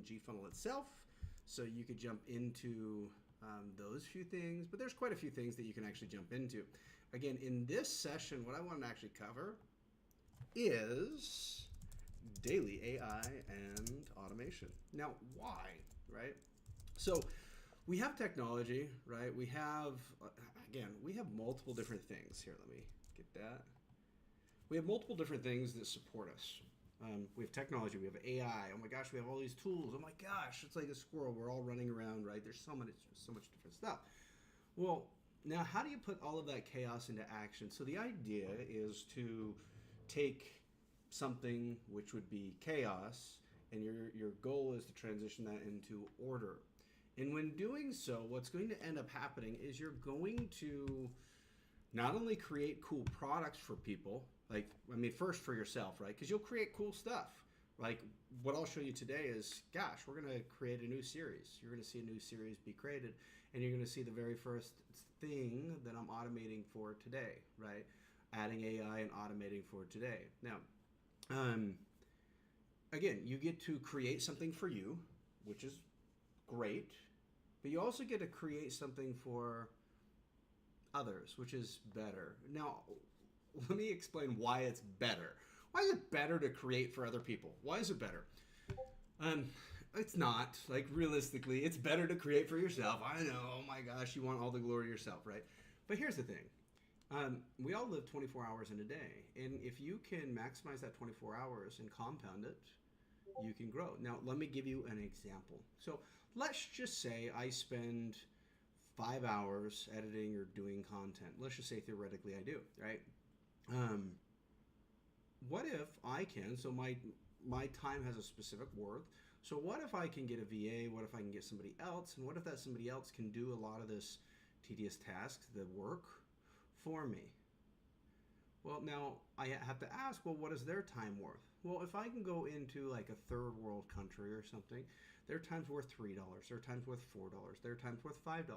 G-Funnel itself. So you could jump into those few things, but there's quite a few things that you can actually jump into. Again, in this session, what I want to actually cover is daily AI and automation. Now, why, right? So we have technology, right? We have, again, we have multiple different things. Here, let me get that. We have multiple different things that support us. We have technology, we have AI. Oh my gosh, we have all these tools. Oh my gosh, it's like a squirrel. We're all running around, right? There's so much different stuff. Well, now how do you put all of that chaos into action? So the idea is to take something which would be chaos, and your goal is to transition that into order. And when doing so, what's going to end up happening is you're going to not only create cool products for people, like, I mean, first for yourself, right? Because you'll create cool stuff. Like what I'll show you today is, gosh, we're going to create a new series. You're going to see a new series be created, and you're going to see the very first thing that I'm automating for today, right? Adding AI and automating for today. Now, again, you get to create something for you, which is great, but you also get to create something for others, which is better. Now, let me explain why it's better. Why is it better to create for other people? Why is it better? It's not. Like, realistically, it's better to create for yourself. I know, oh my gosh, you want all the glory yourself, right? But here's the thing. We all live 24 hours in a day. And if you can maximize that 24 hours and compound it, you can grow. Now, let me give you an example. So let's just say I spend 5 hours editing or doing content. Let's just say theoretically I do, right? What if I can, so my time has a specific worth. So what if I can get a VA? What if I can get somebody else? And what if that somebody else can do a lot of this tedious task, the work, for me? Well, now I have to ask, well, what is their time worth? Well, if I can go into like a third world country or something, their time's worth $3, their time's worth $4, their time's worth $5.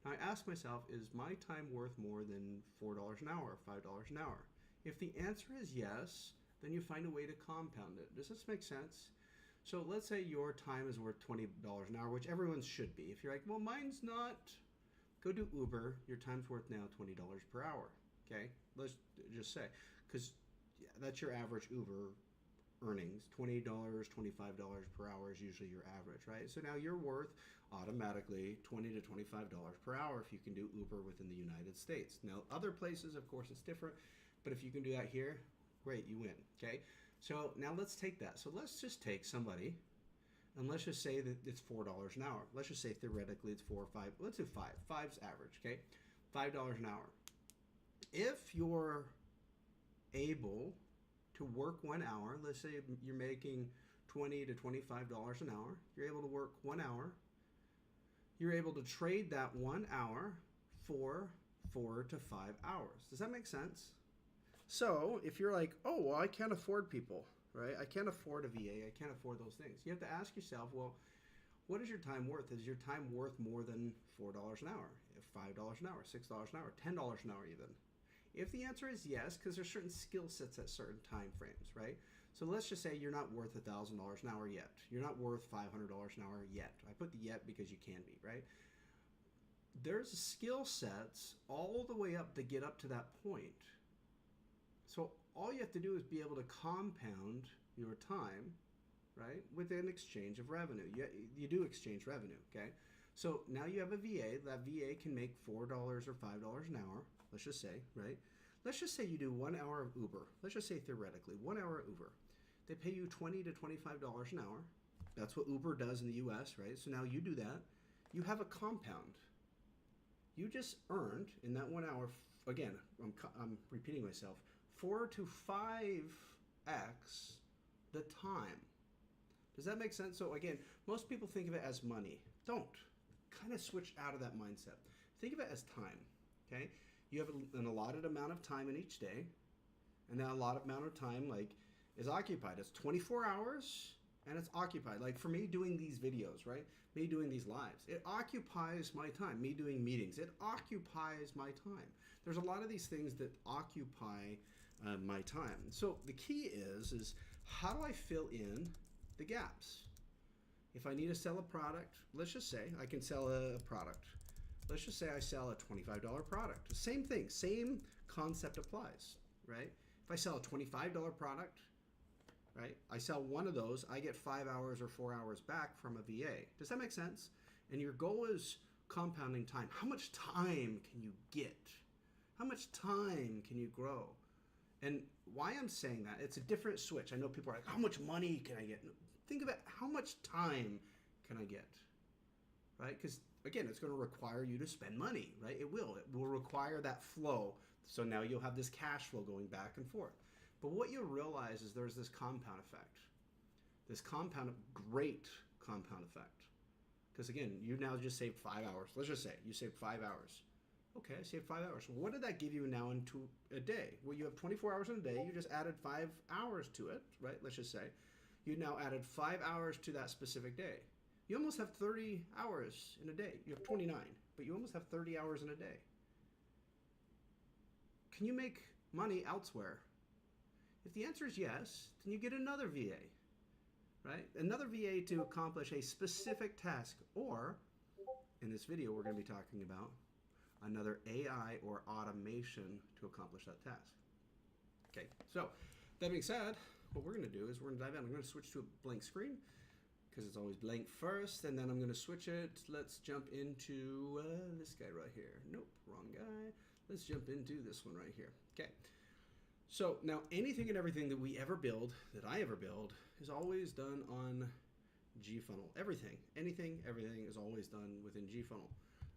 Now I ask myself, is my time worth more than $4 an hour, $5 an hour? If the answer is yes, then you find a way to compound it. Does this make sense? So let's say your time is worth $20 an hour, which everyone's should be. If you're like, well, mine's not, go do Uber. Your time's worth now $20 per hour. Okay, let's just say, because that's your average Uber earnings. $20, $25 per hour is usually your average, right? So now you're worth automatically $20 to $25 per hour if you can do Uber within the United States. Now, other places, of course, it's different, but if you can do that here, great, you win, okay? So now let's take that. So let's just take somebody, and let's just say that it's $4 an hour. Let's just say theoretically it's 4 or 5. Let's do 5. 5's average, okay? $5 an hour. If you're able to work 1 hour, let's say you're making $20 to $25 an hour, you're able to work 1 hour, you're able to trade that 1 hour for 4 to 5 hours. Does that make sense? So if you're like, oh, well, I can't afford people, right? I can't afford a VA, I can't afford those things. You have to ask yourself, well, what is your time worth? Is your time worth more than $4 an hour, $5 an hour, $6 an hour, $10 an hour even? If the answer is yes, because there's certain skill sets at certain time frames, right? So let's just say you're not worth $1,000 an hour yet. You're not worth $500 an hour yet. I put the yet because you can be, right? There's skill sets all the way up to get up to that point. So all you have to do is be able to compound your time, right, with an exchange of revenue. You do exchange revenue, okay? So now you have a VA. That VA can make $4 or $5 an hour, let's just say, right? Let's just say you do 1 hour of Uber. Let's just say theoretically, 1 hour of Uber. They pay you $20 to $25 an hour. That's what Uber does in the US, right? So now you do that. You have a compound. You just earned in that 1 hour, again, I'm repeating myself, 4 to 5x the time. Does that make sense? So again, most people think of it as money. Don't. Kind of switch out of that mindset. Think of it as time, okay? You have an allotted amount of time in each day, and that allotted amount of time, like, is occupied. It's 24 hours, and it's occupied. Like for me doing these videos, right? Me doing these lives, it occupies my time. Me doing meetings, it occupies my time. There's a lot of these things that occupy my time. So the key is how do I fill in the gaps? if I need to sell a product, let's just say I can sell a product. Let's just say I sell a $25 product. Same thing, same concept applies, right? If I sell a $25 product, right, I sell one of those, I get 5 hours or 4 hours back from a VA. Does that make sense? And your goal is compounding time. How much time can you get? How much time can you grow? And why I'm saying that, it's a different switch. I know people are like, how much money can I get? Think about how much time can I get, right? Because again, it's going to require you to spend money, right? It will require that flow. So now you'll have this cash flow going back and forth. But what you'll realize is there's this compound effect, great compound effect. Because again, you now just saved 5 hours. Let's just say you saved 5 hours. Okay, I saved 5 hours. Well, what did that give you now into a day? Well, you have 24 hours in a day. You just added 5 hours to it, right? Let's just say. You now added 5 hours to that specific day. You almost have 30 hours in a day. You have 29, but you almost have 30 hours in a day. Can you make money elsewhere? If the answer is yes, then you get another VA, right? Another VA to accomplish a specific task, or in this video, we're going to be talking about another AI or automation to accomplish that task. Okay, so that being said, what we're going to do is we're going to dive in. I'm going to switch to a blank screen because it's always blank first, and then I'm going to switch it. Let's jump into this guy right here. Nope, wrong guy. Let's jump into this one right here. Okay, so now anything and everything that we ever build, that I ever build, is always done on gFunnel. Everything, anything, everything is always done within gFunnel.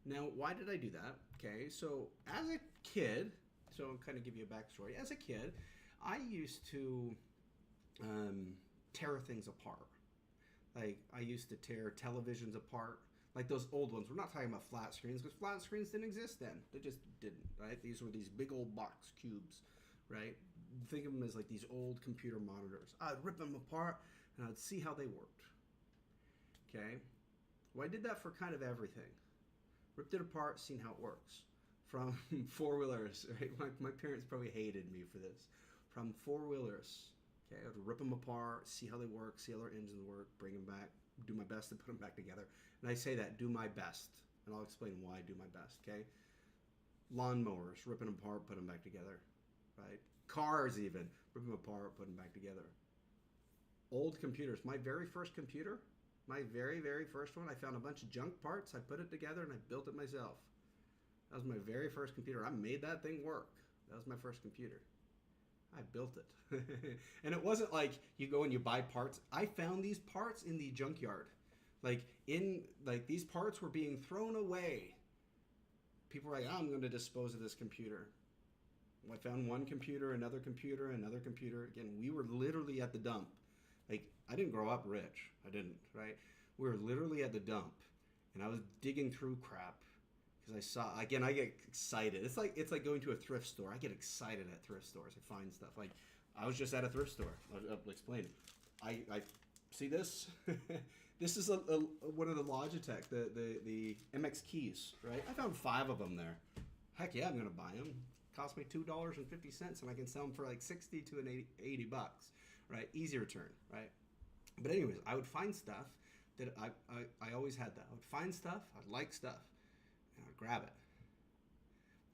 Now, why did I do that? Okay, so as a kid, so I'll kind of give you a backstory. As a kid, I used to tear things apart. Like, I used to tear televisions apart, like those old ones. We're not talking about flat screens, because flat screens didn't exist then. They just didn't, right? These were these big old box cubes, right? Think of them as like these old computer monitors. I'd rip them apart, and I'd see how they worked. Okay? Well, I did that for kind of everything. Ripped it apart, seen how it works. From four-wheelers, right? My parents probably hated me for this. From four-wheelers, okay, I would rip them apart, see how they work, see how their engines work, bring them back, do my best to put them back together. And I say that, do my best. And I'll explain why I do my best, okay? Lawnmowers, ripping them apart, put them back together, right? Cars even, rip them apart, put them back together. Old computers. My very first computer, my very, very first one, I found a bunch of junk parts, I put it together, and I built it myself. That was my very first computer. I made that thing work. That was my first computer. I built it. And it wasn't like you go and you buy parts. I found these parts in the junkyard. Like these parts were being thrown away. People were like, oh, I'm going to dispose of this computer. I found one computer, another computer, another computer. Again, we were literally at the dump. Like, I didn't grow up rich. I didn't, right? We were literally at the dump. And I was digging through crap. Because I saw, again, I get excited. It's like going to a thrift store. I get excited at thrift stores. I find stuff. Like, I was just at a thrift store. I'll explain. I see this. This is one of the Logitech, the MX keys, right? I found 5 of them there. Heck yeah, I'm gonna buy them. Cost me $2.50, and I can sell them for like 60 to an 80 bucks, right? Easy return, right? But anyways, I would find stuff that I always had that. I would find stuff. I'd like stuff. And I'd grab it.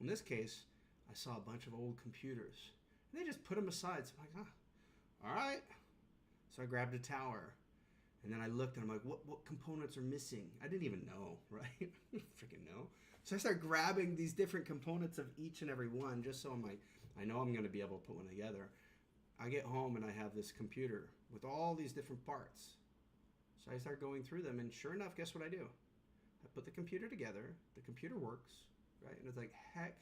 In this case, I saw a bunch of old computers. And they just put them aside. So I'm like, all right. So I grabbed a tower. And then I looked and I'm like, what components are missing? I didn't even know, right? I didn't freaking know. So I started grabbing these different components of each and every one just so I'm like, I know I'm going to be able to put one together. I get home and I have this computer with all these different parts. So I start going through them, and sure enough, guess what I do? I put the computer together. The computer works, right? And it's like, heck,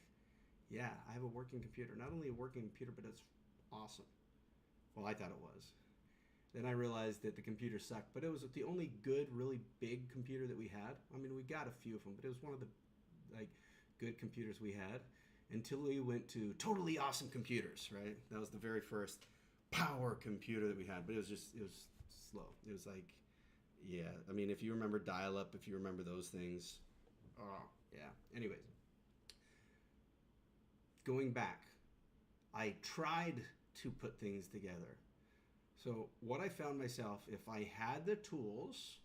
yeah, I have a working computer. Not only a working computer, but it's awesome. Well, I thought it was. Then I realized that the computer sucked, but it was the only good, really big computer that we had. I mean, we got a few of them, but it was one of the good computers we had until we went to totally awesome computers, right? That was the very first power computer that we had, but it was slow. It was like, yeah, I mean, if you remember dial-up, if you remember those things, oh, yeah. Anyways, going back, I tried to put things together. So what I found myself, if I had the tools,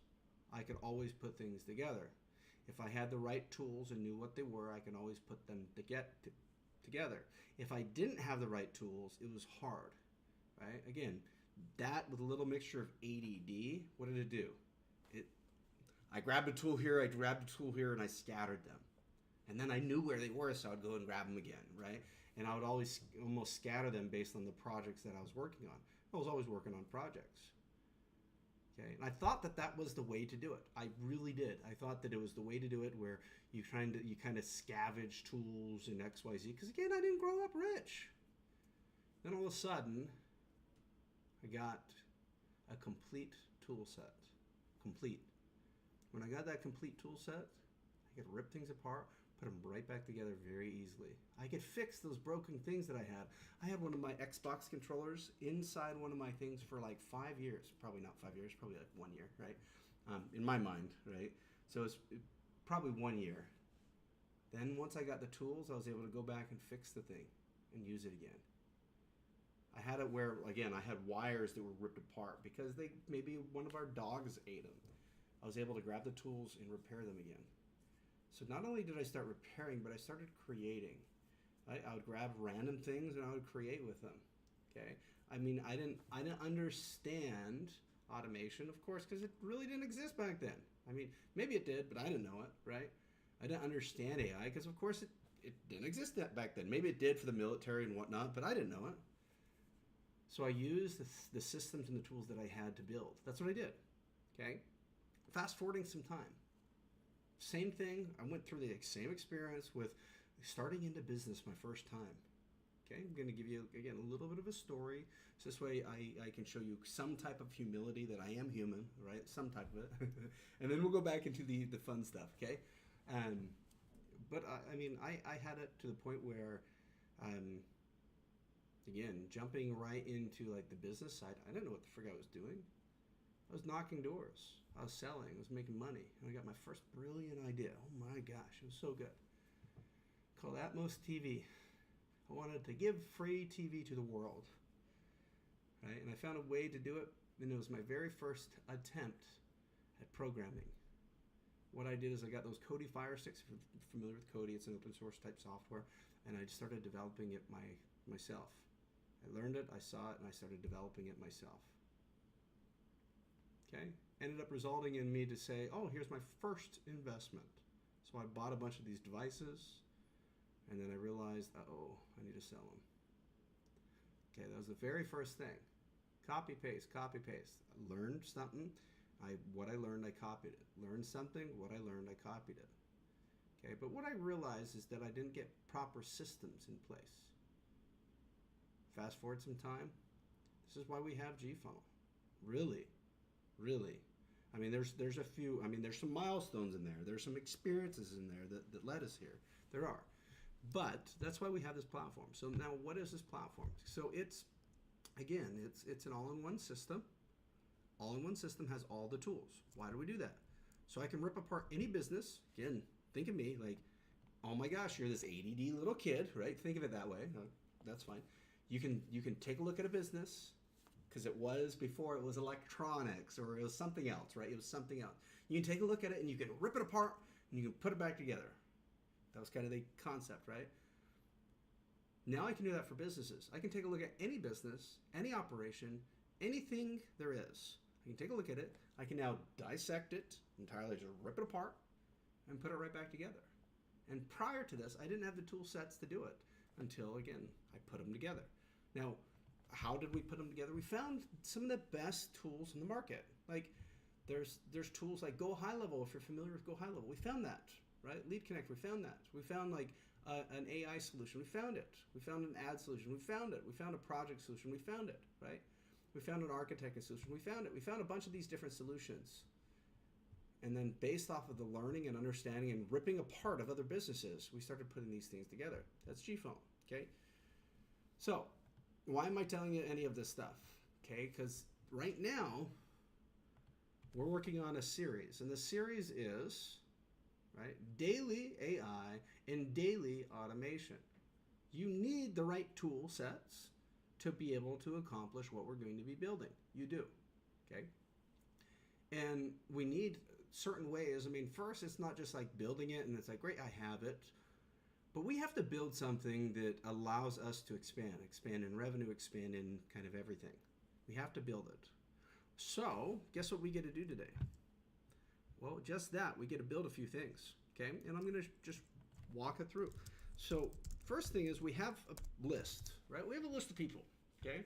I could always put things together. If I had the right tools and knew what they were, I can always put them together. If I didn't have the right tools, it was hard, right? Again, that with a little mixture of ADD, what did it do? I grabbed a tool here, I grabbed a tool here, and I scattered them. And then I knew where they were, so I'd go and grab them again, right? And I would always almost scatter them based on the projects that I was working on. I was always working on projects. Okay, and I thought that that was the way to do it. I really did. I thought that it was the way to do it, where you kind of scavenge tools in X, Y, Z. Because again, I didn't grow up rich. Then all of a sudden, I got a complete tool set. Complete. When I got that complete tool set, I could rip things apart, put them right back together very easily. I could fix those broken things that I had. I had one of my Xbox controllers inside one of my things for like 5 years. Probably not 5 years, probably like 1 year, right? In my mind, right? So it's probably 1 year. Then once I got the tools, I was able to go back and fix the thing and use it again. I had it where, again, I had wires that were ripped apart because maybe one of our dogs ate them. I was able to grab the tools and repair them again. So not only did I start repairing, but I started creating. I would grab random things and I would create with them. Okay, I mean, I didn't understand automation, of course, because it really didn't exist back then. I mean, maybe it did, but I didn't know it, right? I didn't understand AI because, of course, it didn't exist back then. Maybe it did for the military and whatnot, but I didn't know it. So I used the systems and the tools that I had to build. That's what I did. Okay, fast forwarding some time. Same thing. I went through the same experience with starting into business my first time. Okay, I'm going to give you, again, a little bit of a story. So this way I can show you some type of humility that I am human, right? Some type of it. And then we'll go back into the fun stuff, okay? But I mean, I had it to the point where, again, jumping right into like the business side, I didn't know what the frick I was doing. I was knocking doors. I was selling. I was making money. And I got my first brilliant idea. Oh my gosh, it was so good. Called Atmos TV. I wanted to give free TV to the world. Right? And I found a way to do it, and it was my very first attempt at programming. What I did is I got those Kodi Fire Sticks. If you're familiar with Kodi, it's an open source type software, and I started developing it myself. I learned it, I saw it, and I started developing it myself. Okay? Ended up resulting in me to say, oh, here's my first investment. So I bought a bunch of these devices, and then I realized, uh-oh, I need to sell them. Okay, that was the very first thing. Copy, paste, copy, paste. I learned something. What I learned, I copied it. Learned something, what I learned, I copied it. Okay, but what I realized is that I didn't get proper systems in place. Fast forward some time. This is why we have G-Funnel. Really. I mean, there's a few, I mean, there's some milestones in there. There's some experiences in there that led us here. There are. But that's why we have this platform. So now what is this platform? So it's an all-in-one system. All-in-one system has all the tools. Why do we do that? So I can rip apart any business. Again, think of me like, oh my gosh, you're this ADD little kid, right? Think of it that way. No, that's fine. You can take a look at a business, because it was before it was electronics or it was something else, right? It was something else. You can take a look at it and you can rip it apart and you can put it back together. That was kind of the concept, right? Now I can do that for businesses. I can take a look at any business, any operation, anything there is. I can take a look at it. I can now dissect it entirely, just rip it apart and put it right back together. And prior to this, I didn't have the tool sets to do it until, again, I put them together. Now, how did we put them together? We found some of the best tools in the market. Like there's tools like Go High Level, if you're familiar with Go High Level. We found that, right? Lead Connect, we found that. We found like an AI solution. We found it. We found an ad solution. We found it. We found a project solution. We found it, right? We found an architecting solution. We found it. We found a bunch of these different solutions. And then based off of the learning and understanding and ripping apart of other businesses, we started putting these things together. That's G-Funnel, okay? So why am I telling you any of this stuff? Okay, because right now we're working on a series, and the series is, right, daily AI and daily automation. You need the right tool sets to be able to accomplish what we're going to be building. You do, okay? And we need certain ways. I mean, first, it's not just like building it and it's like, great, I have it. But we have to build something that allows us to expand in revenue, expand in kind of everything. We have to build it. So, guess what we get to do today? Well, just that. We get to build a few things, okay? And I'm going to just walk it through. So, first thing is we have a list, right? We have a list of people, okay?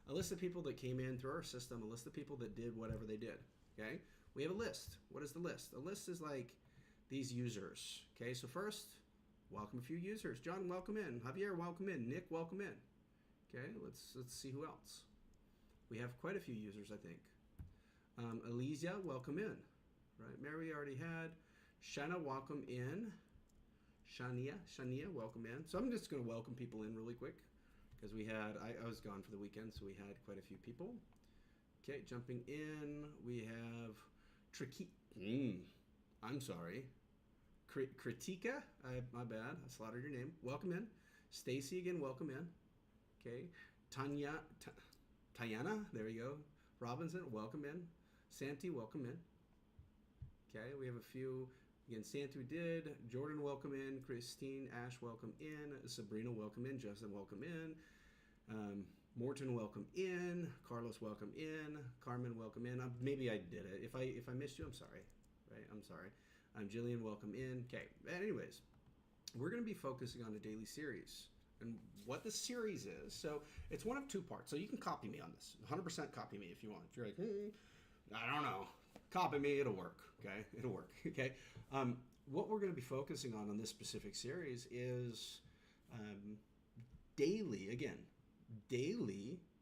A list of people that came in through our system, a list of people that did whatever they did, okay? We have a list. What is the list? A list is like these users, okay? So first, welcome a few users. John, welcome in. Javier, welcome in. Nick, welcome in. Okay, let's see who else. We have quite a few users, I think. Elysia, welcome in. Right, Mary already had. Shana, welcome in. Shania, welcome in. So I'm just going to welcome people in really quick because we had, I was gone for the weekend, so we had quite a few people. Okay, jumping in, we have Tricky. I'm sorry. Kritika, my bad, I slaughtered your name. Welcome in. Stacy again, welcome in. Okay, Tayana, there you go. Robinson, welcome in. Santi, welcome in. Okay, we have a few. Again, Santi we did. Jordan, welcome in. Christine, Ash, welcome in. Sabrina, welcome in. Justin, welcome in. Morton, welcome in. Carlos, welcome in. Carmen, welcome in. Maybe I did it. If I missed you, I'm sorry. Right, I'm sorry. Jillian, welcome in. Okay, anyways, we're going to be focusing on a daily series. And what the series is, so it's one of two parts. So you can copy me on this. 100% copy me if you want. If you're like, I don't know. Copy me, it'll work. Okay, it'll work. Okay. What we're going to be focusing on this specific series is daily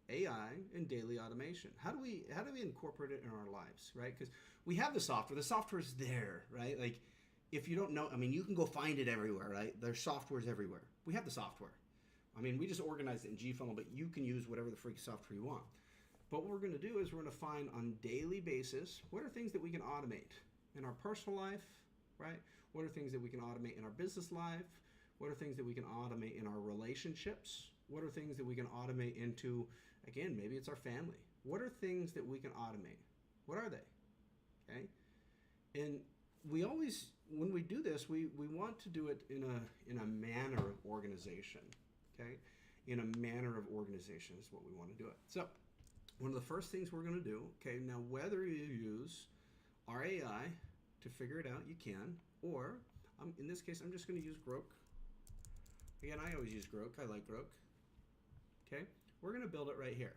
AI and daily automation. How do we incorporate it in our lives, right? Because we have the software. The software is there, right? Like, if you don't know, I mean, you can go find it everywhere, right? There's softwares everywhere. We have the software. I mean, we just organized it in GFunnel, but you can use whatever the freak software you want. But what we're going to do is we're going to find on a daily basis, what are things that we can automate in our personal life, right? What are things that we can automate in our business life? What are things that we can automate in our relationships? What are things that we can automate into, again, maybe it's our family. What are things that we can automate? What are they? Okay? And we always, when we do this, we want to do it in a manner of organization. Okay? In a manner of organization is what we want to do it. So, one of the first things we're going to do, okay, now whether you use our AI to figure it out, you can, or in this case, I'm just going to use Grok. Again, I always use Grok. I like Grok. Okay, we're going to build it right here.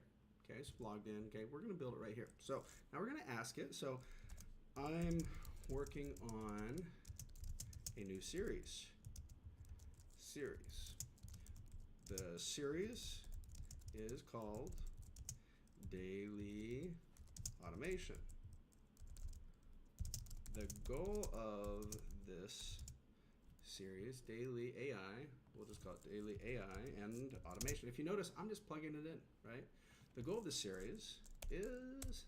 Okay, it's logged in. Okay, we're going to build it right here. So now we're going to ask it. So I'm working on a new series. The series is called Daily Automation. The goal of this series, Daily AI, we'll just call it Daily AI and Automation. If you notice, I'm just plugging it in, right? The goal of this series is,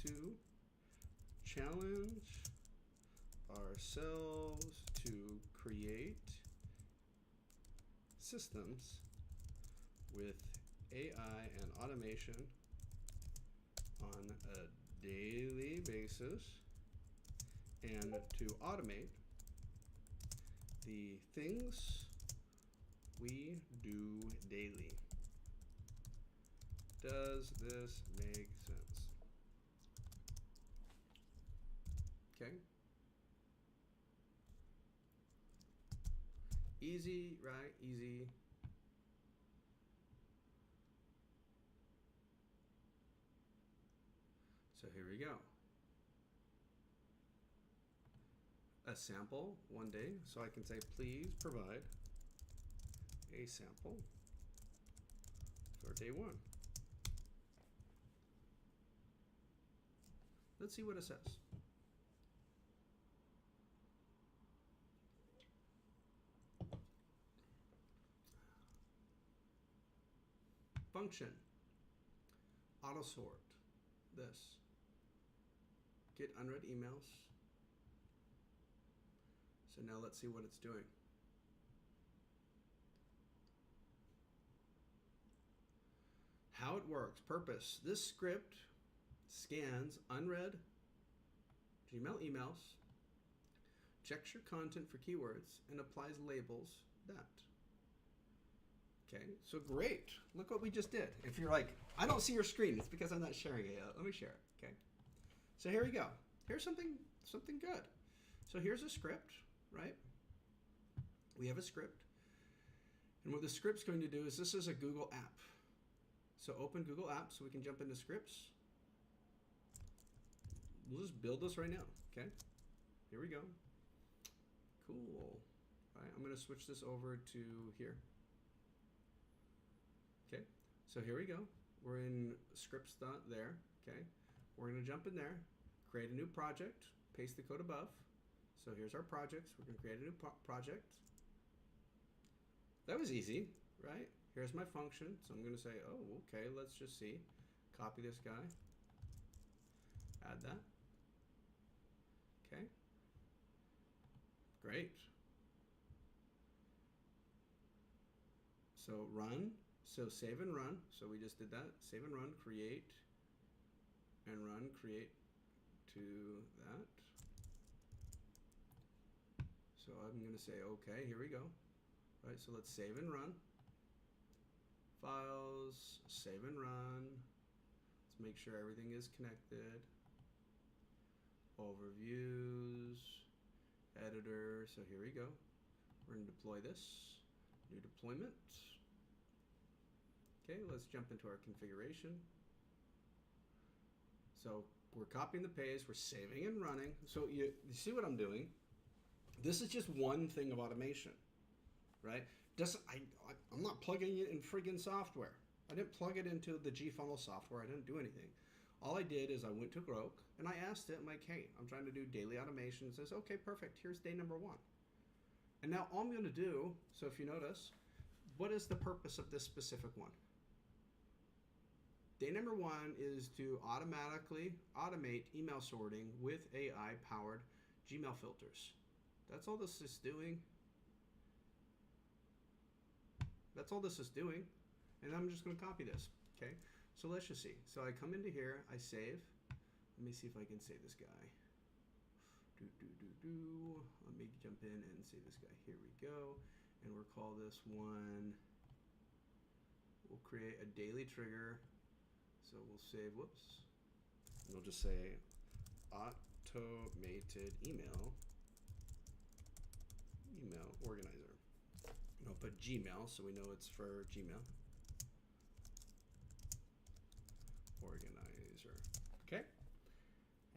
to challenge ourselves to create systems with AI and automation on a daily basis and to automate the things we do daily. Does this make sense? Okay. Easy, right? Easy. So here we go. A sample one day. So I can say, please provide a sample for day one. Let's see what it says. Function, auto sort, this, get unread emails. So now let's see what it's doing. How it works. Purpose. This script scans unread Gmail emails, checks your content for keywords, and applies labels that. Okay, so great. Look what we just did. If you're like, I don't see your screen, it's because I'm not sharing it yet. Let me share it, okay? So here we go. Here's something good. So here's a script, right? We have a script. And what the script's going to do is this is a Google app. So open Google Apps so we can jump into scripts. We'll just build this right now, okay? Here we go. Cool. All right, I'm going to switch this over to here. Okay, so here we go. We're in scripts there, okay? We're going to jump in there, create a new project, paste the code above. So here's our projects. We're going to create a new project. That was easy, right? Here's my function. So I'm going to say, oh, okay, let's just see. Copy this guy. Add that. Okay. Great. So run. So save and run. So we just did that. Save and run. Create. And run. Create to that. So I'm going to say, okay, here we go. All right, so let's save and run. Files, save and run. Let's make sure everything is connected. Overviews, editor. So here we go. We're going to deploy this. New deployment. Okay, let's jump into our configuration. So we're copying the page, we're saving and running. So you see what I'm doing? This is just one thing of automation, right? I'm not plugging it in friggin' software. I didn't plug it into the gFunnel software. I didn't do anything. All I did is I went to Grok and I asked it, I'm like, hey, I'm trying to do daily automation. It says, okay, perfect. Here's day number 1. And now all I'm going to do, so if you notice, what is the purpose of this specific one? Day number 1 is to automatically automate email sorting with AI-powered Gmail filters. That's all this is doing. That's all this is doing. And I'm just going to copy this. Okay. So let's just see. So I come into here. I save. Let me see if I can save this guy. Let me jump in and save this guy. Here we go. And we'll call this one. We'll create a daily trigger. So we'll save. Whoops. And we'll just say automated email organizer. And I'll put Gmail so we know it's for Gmail. Organizer. Okay.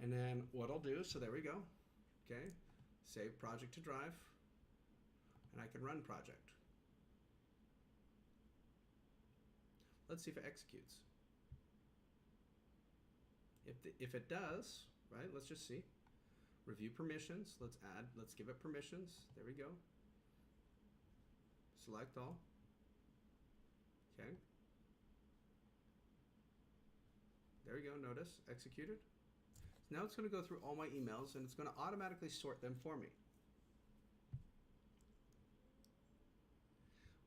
And then what I'll do, so there we go. Okay. Save project to drive. And I can run project. Let's see if it executes. If it does, right, let's just see. Review permissions. Let's give it permissions. There we go. Select all. Okay. There we go. Notice. Executed. So now it's going to go through all my emails and it's going to automatically sort them for me.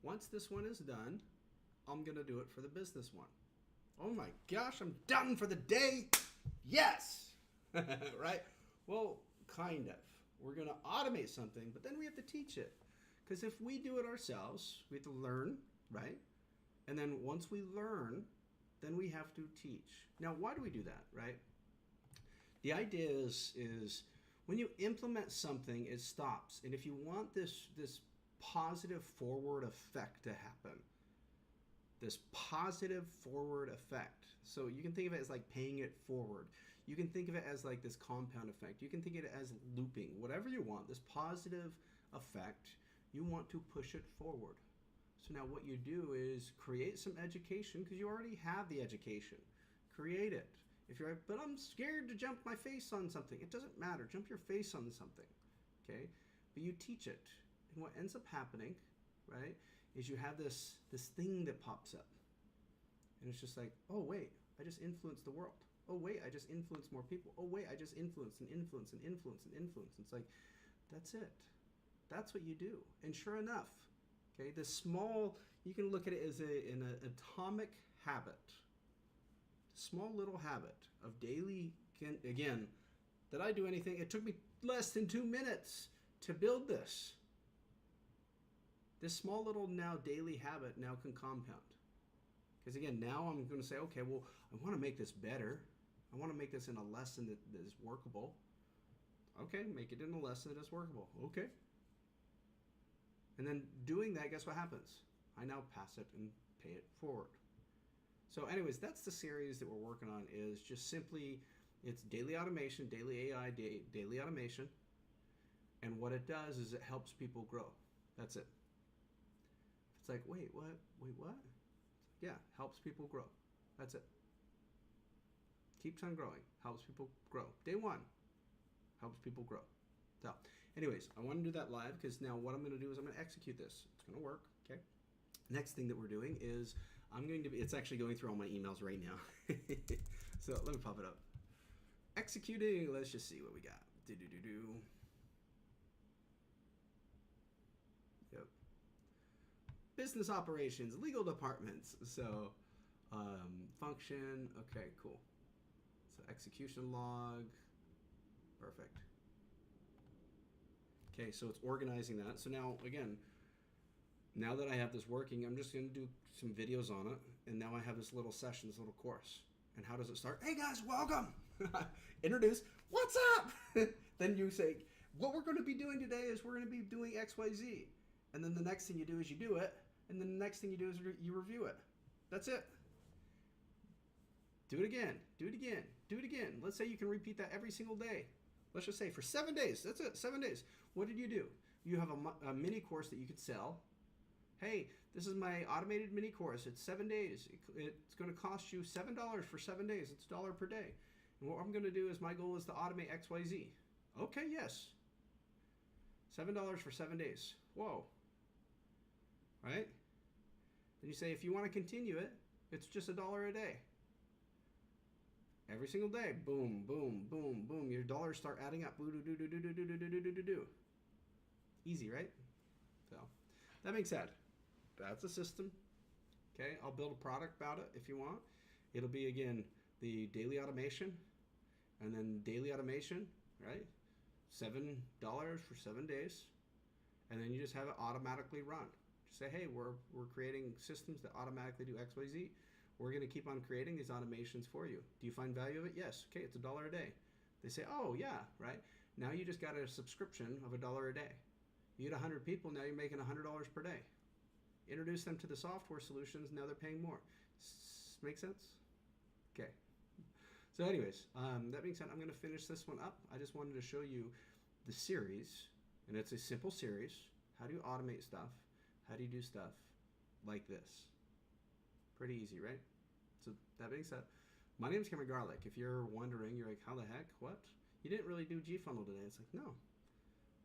Once this one is done, I'm going to do it for the business one. Oh my gosh, I'm done for the day. Yes. Right? Well, kind of. We're going to automate something, but then we have to teach it. Because if we do it ourselves, we have to learn, right? And then once we learn, then we have to teach. Now, why do we do that, right? The idea is when you implement something, it stops. And if you want this positive forward effect to happen, this positive forward effect. So you can think of it as like paying it forward. You can think of it as like this compound effect. You can think of it as looping. Whatever you want, this positive effect, you want to push it forward. So now what you do is create some education because you already have the education. Create it. If you're like, but I'm scared to jump my face on something. It doesn't matter. Jump your face on something. Okay? But you teach it. And what ends up happening, right, is you have this thing that pops up. And it's just like, oh, wait, I just influenced the world. Oh, wait, I just influenced more people. Oh, wait, I just influenced and influenced and influenced and influenced. It's like, that's it. That's what you do. And sure enough, okay, the small, you can look at it as an atomic habit, small little habit of daily, again, did I do anything? It took me less than 2 minutes to build this. This small little now daily habit now can compound. Because again, now I'm going to say, okay, well, I want to make this better. I want to make this in a lesson that is workable. Okay, make it in a lesson that is workable. Okay. And then doing that, guess what happens? I now pass it and pay it forward. So anyways, that's the series that we're working on, is just simply, it's daily automation, daily AI, daily automation. And what it does is it helps people grow. That's it. It's like, wait, what? Wait, what? Yeah, helps people grow. That's it. Keeps on growing. Helps people grow. Day one. Helps people grow. So, anyways, I want to do that live because now what I'm going to do is I'm going to execute this. It's going to work. Okay. Next thing that we're doing is it's actually going through all my emails right now. So let me pop it up. Executing. Let's just see what we got. Yep. Business operations, legal departments. So, function. Okay, cool. So execution log. Perfect. Okay, so it's organizing that. So now, again, now that I have this working, I'm just going to do some videos on it. And now I have this little session, this little course. And how does it start? Hey guys, welcome. Introduce, what's up? Then you say, what we're going to be doing today is we're going to be doing X, Y, Z. And then the next thing you do is you do it. And then the next thing you do is you review it. That's it. Do it again. Do it again. Do it again. Let's say you can repeat that every single day. Let's just say for 7 days. That's it. 7 days. What did you do? You have a mini course that you could sell. Hey, this is my automated mini course. It's 7 days. It's going to cost you $7 for 7 days. It's $1 per day. And what I'm going to do is my goal is to automate XYZ. Okay, yes. $7 for 7 days. Whoa. Right? Then you say if you want to continue it, it's just $1 a day. Every single day, boom, boom, boom, boom. Your dollars start adding up. Easy, right? So that being said, that's a system. Okay, I'll build a product about it if you want. It'll be, again, the daily automation, and then daily automation, right? $7 for 7 days, and then you just have it automatically run. Just say, hey, we're creating systems that automatically do X, Y, Z. We're going to keep on creating these automations for you. Do you find value of it? Yes. Okay, it's $1 a day. They say, oh, yeah, right? Now you just got a subscription of $1 a day. You get 100 people, now you're making $100 per day. Introduce them to the software solutions, now they're paying more. Make sense? Okay. So anyways, that being said, I'm going to finish this one up. I just wanted to show you the series, and it's a simple series. How do you automate stuff? How do you do stuff like this? Pretty easy, right? So that being said, my name is Cameron Garlick. If you're wondering, you're like, how the heck? What? You didn't really do GFunnel today. It's like, no.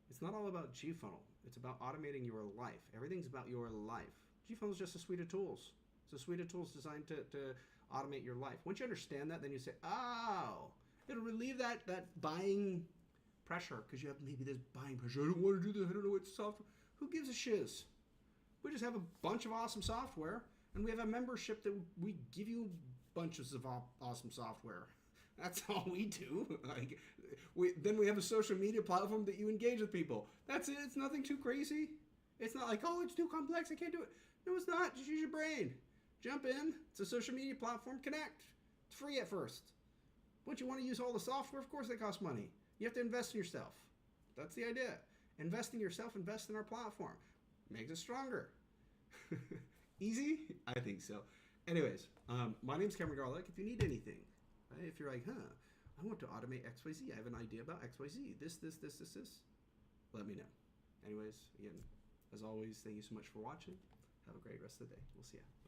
It's not all about GFunnel. It's about automating your life. Everything's about your life. GFunnel is just a suite of tools. It's a suite of tools designed to automate your life. Once you understand that, then you say, oh, it'll relieve that buying pressure, because you have maybe this buying pressure. I don't want to do this. I don't know what software. Who gives a shiz? We just have a bunch of awesome software, and we have a membership that we give you bunches of awesome software. That's all we do. Then we have a social media platform that you engage with people. That's it. It's nothing too crazy. It's not like, oh, it's too complex. I can't do it. No, it's not. Just use your brain. Jump in. It's a social media platform. Connect. It's free at first. But you want to use all the software? Of course they cost money. You have to invest in yourself. That's the idea. Invest in yourself. Invest in our platform. Makes it stronger. Easy? I think so. Anyways, my name's Cameron Garlick. If you need anything, right? If you're like, I want to automate XYZ. I have an idea about XYZ. This. Let me know. Anyways, again, as always, thank you so much for watching. Have a great rest of the day. We'll see ya.